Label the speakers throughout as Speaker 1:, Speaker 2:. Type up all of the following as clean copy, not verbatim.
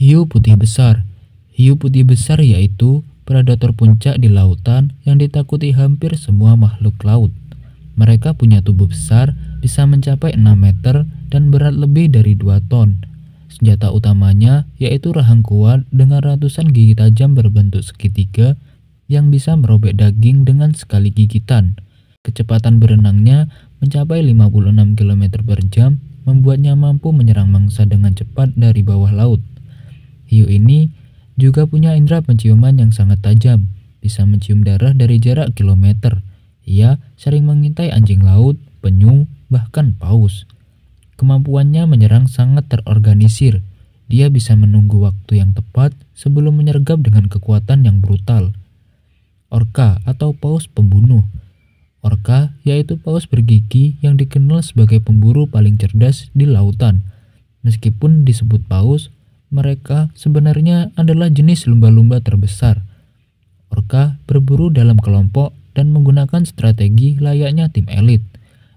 Speaker 1: Hiu putih besar. Hiu putih besar yaitu predator puncak di lautan yang ditakuti hampir semua makhluk laut. Mereka punya tubuh besar, bisa mencapai 6 meter dan berat lebih dari 2 ton. Senjata utamanya yaitu rahang kuat dengan ratusan gigi tajam berbentuk segitiga yang bisa merobek daging dengan sekali gigitan. Kecepatan berenangnya mencapai 56 km per jam, membuatnya mampu menyerang mangsa dengan cepat dari bawah laut. Hiu ini juga punya indera penciuman yang sangat tajam, bisa mencium darah dari jarak kilometer. Ia sering mengintai anjing laut, penyu, bahkan paus. Kemampuannya menyerang sangat terorganisir. Dia bisa menunggu waktu yang tepat sebelum menyergap dengan kekuatan yang brutal. Orca atau paus pembunuh. Orca yaitu paus bergigi yang dikenal sebagai pemburu paling cerdas di lautan. Meskipun disebut paus, mereka sebenarnya adalah jenis lumba-lumba terbesar. Orca berburu dalam kelompok dan menggunakan strategi layaknya tim elit.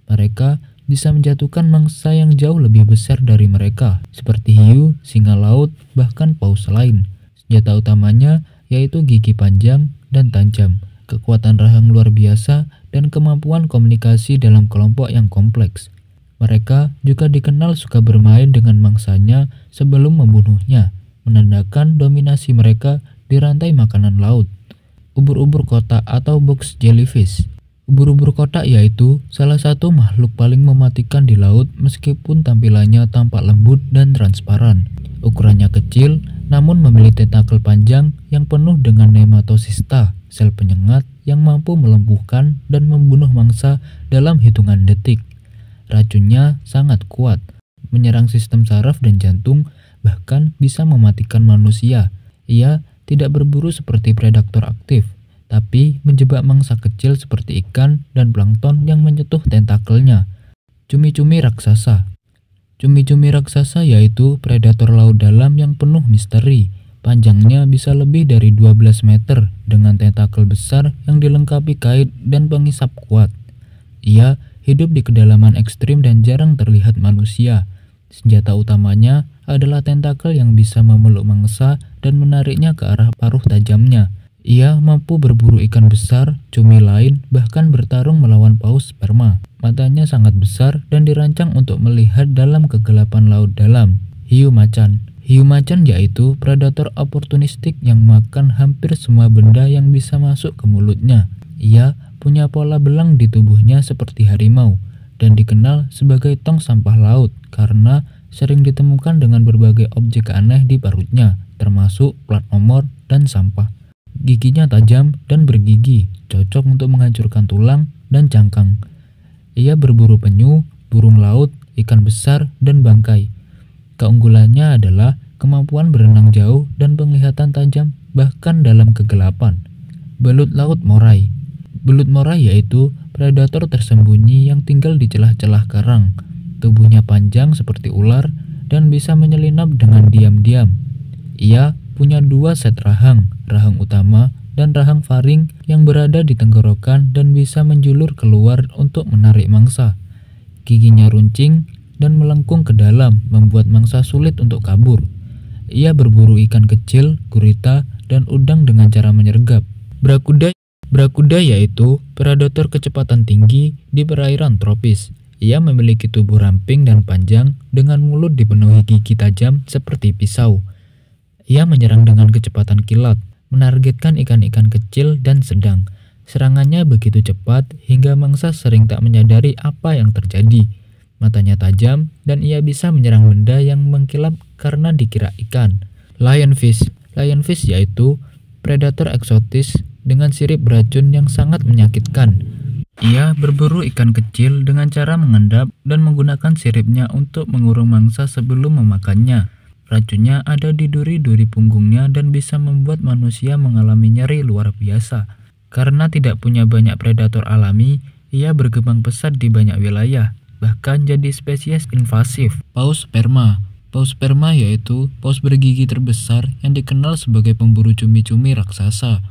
Speaker 1: Mereka bisa menjatuhkan mangsa yang jauh lebih besar dari mereka, seperti hiu, singa laut, bahkan paus lain. Senjata utamanya yaitu gigi panjang dan tajam, kekuatan rahang luar biasa, dan kemampuan komunikasi dalam kelompok yang kompleks. Mereka juga dikenal suka bermain dengan mangsanya sebelum membunuhnya, menandakan dominasi mereka di rantai makanan laut. Ubur-ubur kotak atau box jellyfish. Ubur-ubur kotak yaitu salah satu makhluk paling mematikan di laut meskipun tampilannya tampak lembut dan transparan. Ukurannya kecil namun memiliki tentakel panjang yang penuh dengan nematosista, sel penyengat yang mampu melumpuhkan dan membunuh mangsa dalam hitungan detik. Racunnya sangat kuat, menyerang sistem saraf dan jantung, bahkan bisa mematikan manusia. Ia tidak berburu seperti predator aktif, tapi menjebak mangsa kecil seperti ikan dan plankton yang menyentuh tentakelnya. Cumi-cumi raksasa. Cumi-cumi raksasa yaitu predator laut dalam yang penuh misteri. Panjangnya bisa lebih dari 12 meter dengan tentakel besar yang dilengkapi kait dan pengisap kuat. Ia hidup di kedalaman ekstrim dan jarang terlihat manusia. Senjata utamanya adalah tentakel yang bisa memeluk mangsa dan menariknya ke arah paruh tajamnya. Ia mampu berburu ikan besar, cumi lain, bahkan bertarung melawan paus sperma. Matanya sangat besar dan dirancang untuk melihat dalam kegelapan laut dalam. Hiu macan. Hiu macan yaitu predator oportunistik yang makan hampir semua benda yang bisa masuk ke mulutnya. Ia punya pola belang di tubuhnya seperti harimau dan dikenal sebagai tong sampah laut karena sering ditemukan dengan berbagai objek aneh di perutnya, termasuk plat nomor dan sampah. Giginya tajam dan bergigi, cocok untuk menghancurkan tulang dan cangkang. Ia berburu penyu, burung laut, ikan besar, dan bangkai. Keunggulannya adalah kemampuan berenang jauh dan penglihatan tajam bahkan dalam kegelapan. Belut laut moray. Belut moray yaitu predator tersembunyi yang tinggal di celah-celah karang. Tubuhnya panjang seperti ular dan bisa menyelinap dengan diam-diam. Ia punya 2 set rahang, rahang utama dan rahang faring yang berada di tenggorokan dan bisa menjulur keluar untuk menarik mangsa. Giginya runcing dan melengkung ke dalam, membuat mangsa sulit untuk kabur. Ia berburu ikan kecil, gurita, dan udang dengan cara menyergap. Brakuda yaitu predator kecepatan tinggi di perairan tropis. Ia memiliki tubuh ramping dan panjang dengan mulut dipenuhi gigi tajam seperti pisau. Ia menyerang dengan kecepatan kilat, menargetkan ikan-ikan kecil dan sedang. Serangannya begitu cepat hingga mangsa sering tak menyadari apa yang terjadi. Matanya tajam dan ia bisa menyerang benda yang mengkilap karena dikira ikan. Lionfish. Lionfish yaitu predator eksotis dengan sirip beracun yang sangat menyakitkan. Ia berburu ikan kecil dengan cara mengendap dan menggunakan siripnya untuk mengurung mangsa sebelum memakannya. Racunnya ada di duri-duri punggungnya dan bisa membuat manusia mengalami nyeri luar biasa. Karena tidak punya banyak predator alami, ia berkembang pesat di banyak wilayah, bahkan jadi spesies invasif. Paus sperma. Paus sperma yaitu paus bergigi terbesar yang dikenal sebagai pemburu cumi-cumi raksasa.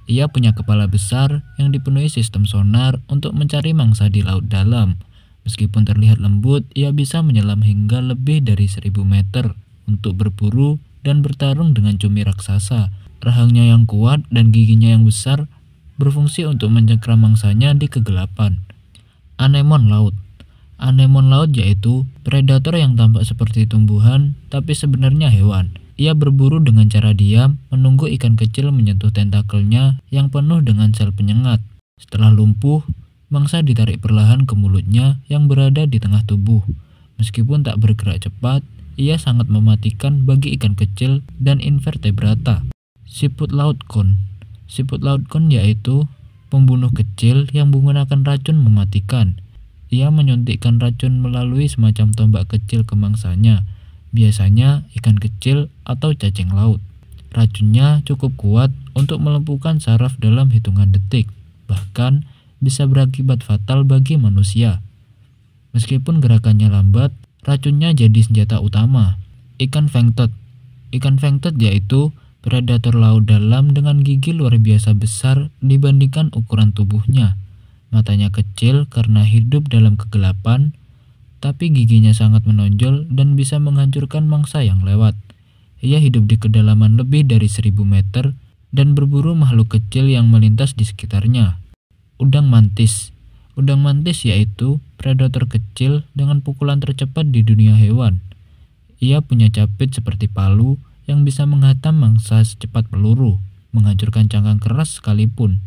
Speaker 1: Ia punya kepala besar yang dipenuhi sistem sonar untuk mencari mangsa di laut dalam. Meskipun terlihat lembut, ia bisa menyelam hingga lebih dari 1000 meter untuk berburu dan bertarung dengan cumi raksasa. Rahangnya yang kuat dan giginya yang besar berfungsi untuk mencengkram mangsanya di kegelapan. Anemon laut. Anemon laut yaitu predator yang tampak seperti tumbuhan tapi sebenarnya hewan. Ia berburu dengan cara diam, menunggu ikan kecil menyentuh tentakelnya yang penuh dengan sel penyengat. Setelah lumpuh, mangsa ditarik perlahan ke mulutnya yang berada di tengah tubuh. Meskipun tak bergerak cepat, ia sangat mematikan bagi ikan kecil dan invertebrata. Siput laut kon. Siput laut kon yaitu pembunuh kecil yang menggunakan racun mematikan. Ia menyuntikkan racun melalui semacam tombak kecil ke mangsanya, biasanya ikan kecil atau cacing laut. Racunnya cukup kuat untuk melumpuhkan saraf dalam hitungan detik, bahkan bisa berakibat fatal bagi manusia. Meskipun gerakannya lambat, racunnya jadi senjata utama. Ikan fengtot. Ikan fengtot yaitu predator laut dalam dengan gigi luar biasa besar dibandingkan ukuran tubuhnya. Matanya kecil karena hidup dalam kegelapan, tapi giginya sangat menonjol dan bisa menghancurkan mangsa yang lewat. Ia hidup di kedalaman lebih dari 1000 meter dan berburu makhluk kecil yang melintas di sekitarnya. Udang mantis. Udang mantis yaitu predator kecil dengan pukulan tercepat di dunia hewan. Ia punya capit seperti palu yang bisa menghantam mangsa secepat peluru, menghancurkan cangkang keras sekalipun.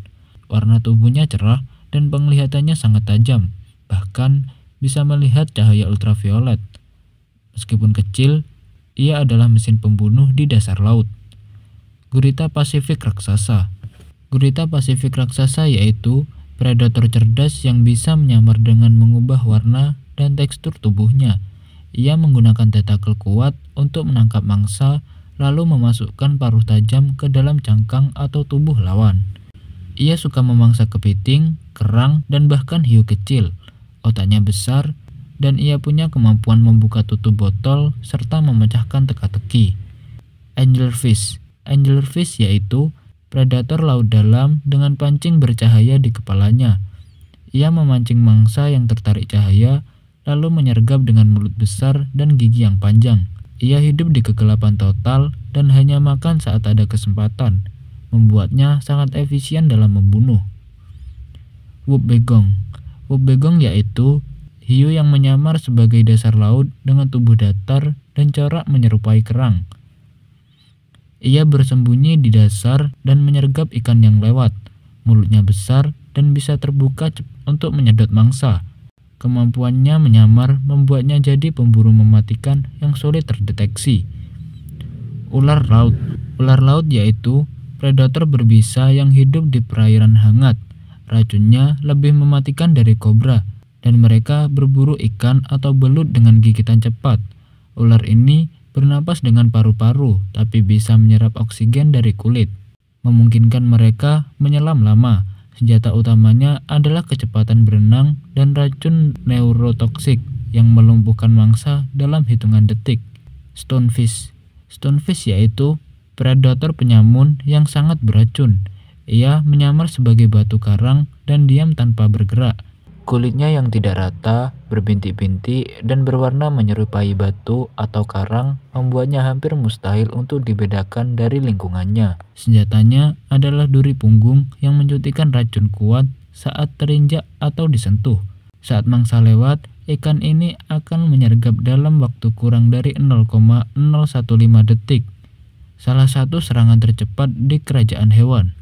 Speaker 1: Warna tubuhnya cerah dan penglihatannya sangat tajam, bahkan bisa melihat cahaya ultraviolet. Meskipun kecil, ia adalah mesin pembunuh di dasar laut. Gurita Pasifik raksasa. Gurita Pasifik raksasa yaitu predator cerdas yang bisa menyamar dengan mengubah warna dan tekstur tubuhnya. Ia menggunakan tentakel kuat untuk menangkap mangsa, lalu memasukkan paruh tajam ke dalam cangkang atau tubuh lawan. Ia suka memangsa kepiting, kerang, dan bahkan hiu kecil. Otaknya besar, dan ia punya kemampuan membuka tutup botol serta memecahkan teka-teki. Anglerfish. Anglerfish yaitu predator laut dalam dengan pancing bercahaya di kepalanya. Ia memancing mangsa yang tertarik cahaya, lalu menyergap dengan mulut besar dan gigi yang panjang. Ia hidup di kegelapan total dan hanya makan saat ada kesempatan, membuatnya sangat efisien dalam membunuh. Whoopbagong. Whoopbagong yaitu hiu yang menyamar sebagai dasar laut dengan tubuh datar dan corak menyerupai kerang. Ia bersembunyi di dasar dan menyergap ikan yang lewat. Mulutnya besar dan bisa terbuka untuk menyedot mangsa. Kemampuannya menyamar membuatnya jadi pemburu mematikan yang sulit terdeteksi. Ular laut. Ular laut yaitu predator berbisa yang hidup di perairan hangat. Racunnya lebih mematikan dari kobra, dan mereka berburu ikan atau belut dengan gigitan cepat. Ular ini bernapas dengan paru-paru, tapi bisa menyerap oksigen dari kulit, memungkinkan mereka menyelam lama. Senjata utamanya adalah kecepatan berenang dan racun neurotoksik yang melumpuhkan mangsa dalam hitungan detik. Stonefish. Stonefish yaitu predator penyamun yang sangat beracun. Ia menyamar sebagai batu karang dan diam tanpa bergerak. Kulitnya yang tidak rata, berbintik-bintik, dan berwarna menyerupai batu atau karang membuatnya hampir mustahil untuk dibedakan dari lingkungannya. Senjatanya adalah duri punggung yang menjuntikkan racun kuat saat terinjak atau disentuh. Saat mangsa lewat, ikan ini akan menyergap dalam waktu kurang dari 0,015 detik. Salah satu serangan tercepat di kerajaan hewan.